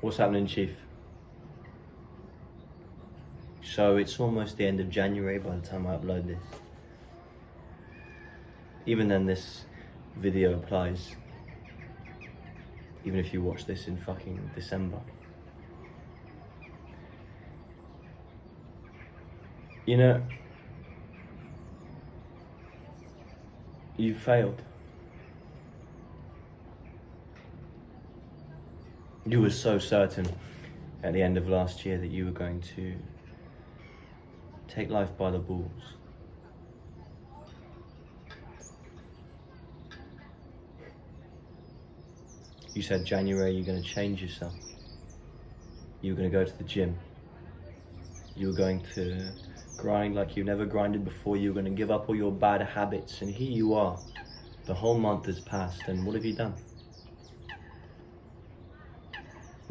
What's happening, Chief? So it's almost the end of January by the time I upload this. Even then, this video applies. Even if you watch this in fucking December. You know, you failed. You were so certain at the end of last year that you were going to take life by the balls. You said January you're going to change yourself. You were going to go to the gym. You were going to grind like you never grinded before. You were going to give up all your bad habits, and here you are. The whole month has passed, and what have you done?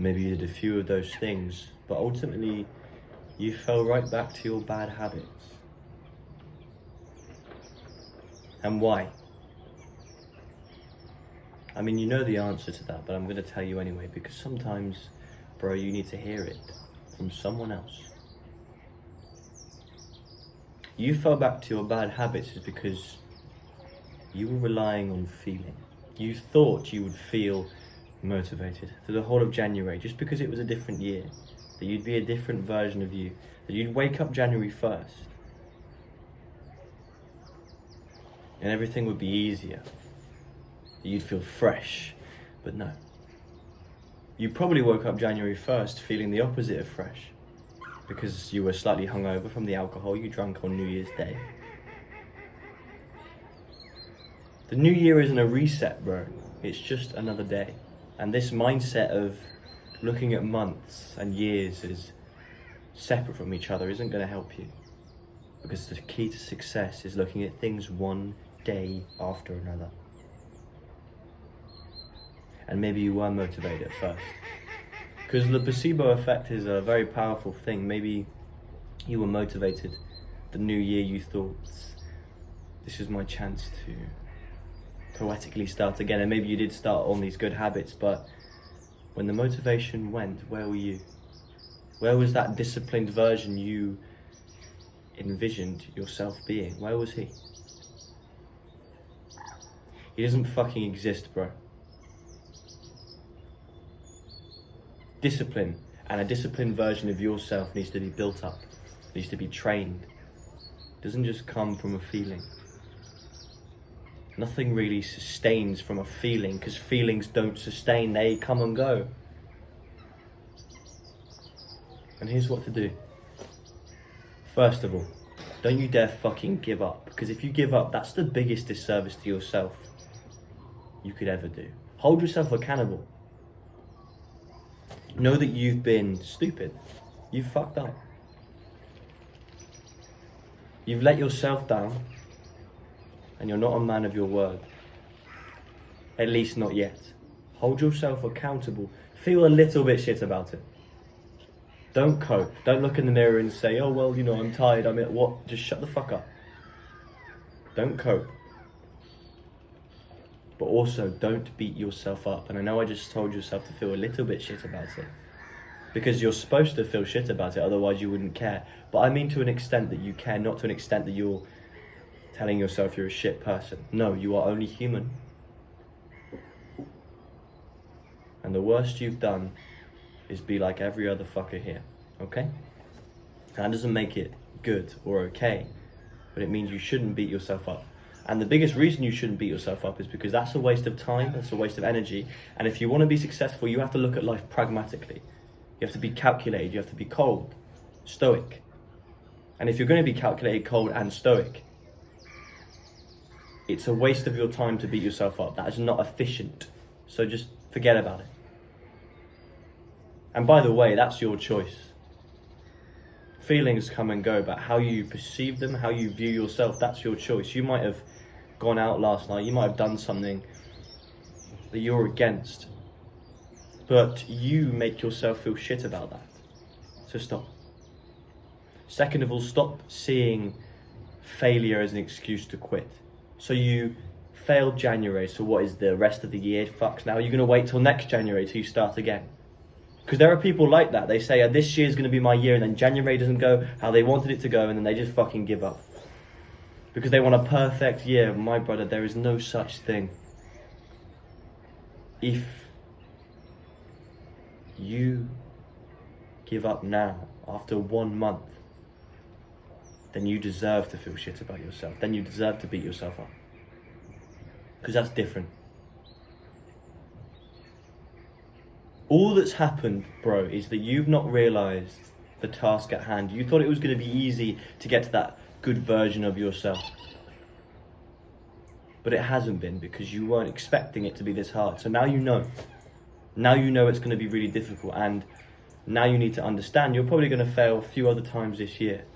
Maybe you did a few of those things, but ultimately you fell right back to your bad habits. And why? I mean, you know the answer to that, but I'm going to tell you anyway, because sometimes, bro, you need to hear it from someone else. You fell back to your bad habits is because you were relying on feeling. You thought you would feel motivated through the whole of January just because it was a different year, that you'd be a different version of you, that you'd wake up January 1st and everything would be easier, that you'd feel fresh. But no, you probably woke up January 1st feeling the opposite of fresh because you were slightly hungover from the alcohol you drank on New Year's Day. The new year isn't a reset, bro. It's just another day. And this mindset of looking at months and years as separate from each other isn't going to help you. Because the key to success is looking at things one day after another. And maybe you were motivated at first. Because the placebo effect is a very powerful thing. Maybe you were motivated. The new year you thought, this is my chance to poetically start again, and maybe you did start on these good habits, but when the motivation went, where were you? Where was that disciplined version you envisioned yourself being? Where was he? He doesn't fucking exist, bro. Discipline, and a disciplined version of yourself needs to be built up, needs to be trained. It doesn't just come from a feeling. Nothing really sustains from a feeling, because feelings don't sustain, they come and go. And here's what to do. First of all, don't you dare fucking give up, because if you give up, that's the biggest disservice to yourself you could ever do. Hold yourself accountable. Know that you've been stupid. You've fucked up. You've let yourself down. And you're not a man of your word. At least not yet. Hold yourself accountable. Feel a little bit shit about it. Don't cope. Don't look in the mirror and say, oh, well, you know, I'm tired, I'm at what? Just shut the fuck up. Don't cope. But also, don't beat yourself up. And I know I just told yourself to feel a little bit shit about it. Because you're supposed to feel shit about it, otherwise you wouldn't care. But I mean to an extent that you care, not to an extent that you're telling yourself you're a shit person. No, you are only human. And the worst you've done is be like every other fucker here, okay? And that doesn't make it good or okay, but it means you shouldn't beat yourself up. And the biggest reason you shouldn't beat yourself up is because that's a waste of time, that's a waste of energy. And if you want to be successful, you have to look at life pragmatically. You have to be calculated, you have to be cold, stoic. And if you're going to be calculated, cold, and stoic, it's a waste of your time to beat yourself up. That is not efficient. So just forget about it. And by the way, that's your choice. Feelings come and go, but how you perceive them, how you view yourself, that's your choice. You might have gone out last night, you might have done something that you're against, but you make yourself feel shit about that. So stop. Second of all, stop seeing failure as an excuse to quit. So you failed January, so what is the rest of the year? Fucks now. You're going to wait till next January till you start again. Because there are people like that. They say, this year's going to be my year, and then January doesn't go how they wanted it to go, and then they just fucking give up. Because they want a perfect year. My brother, there is no such thing. If you give up now, after 1 month, then you deserve to feel shit about yourself. Then you deserve to beat yourself up. Because that's different. All that's happened, bro, is that you've not realised the task at hand. You thought it was going to be easy to get to that good version of yourself. But it hasn't been, because you weren't expecting it to be this hard. So now you know. Now you know it's going to be really difficult, and now you need to understand you're probably going to fail a few other times this year.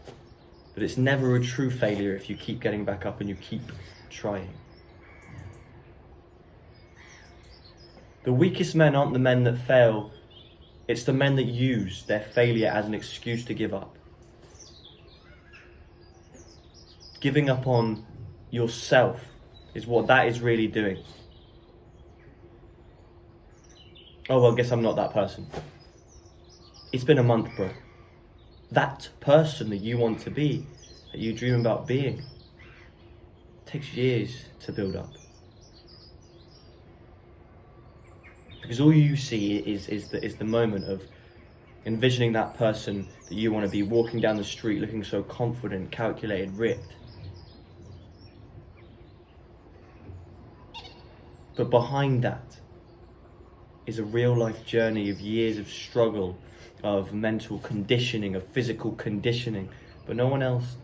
But it's never a true failure if you keep getting back up and you keep trying. The weakest men aren't the men that fail. It's the men that use their failure as an excuse to give up. Giving up on yourself is what that is really doing. Oh, well, I guess I'm not that person. It's been a month, bro. That person that you want to be, that you dream about being, takes years to build up. Because all you see is the moment of envisioning that person that you want to be, walking down the street looking so confident, calculated, ripped. But behind that is a real life journey of years of struggle, of mental conditioning, of physical conditioning. But no one else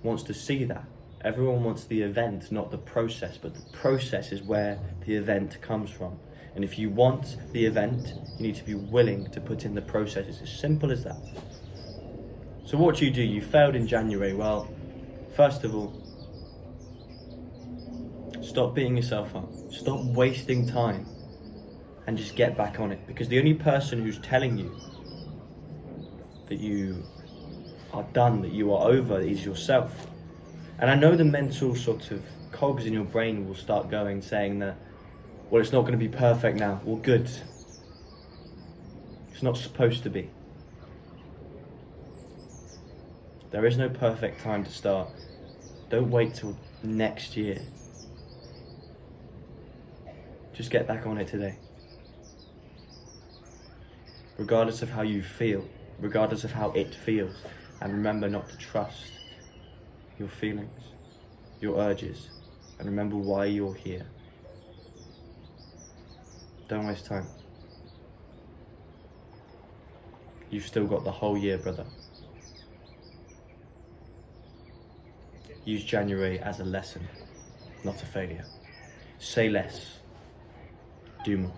wants to see that. Everyone wants the event, not the process. But the process is where the event comes from. And if you want the event, you need to be willing to put in the process. It's as simple as that. So what do? You failed in January. Well, first of all, stop beating yourself up. Stop wasting time and just get back on it. Because the only person who's telling you that you are done, that you are over, is yourself. And I know the mental sort of cogs in your brain will start going, saying that, well, it's not going to be perfect now. Well, good. It's not supposed to be. There is no perfect time to start. Don't wait till next year. Just get back on it today. Regardless of how you feel, regardless of how it feels. And remember not to trust your feelings, your urges, and remember why you're here. Don't waste time. You've still got the whole year, brother. Use January as a lesson, not a failure. Say less, do more.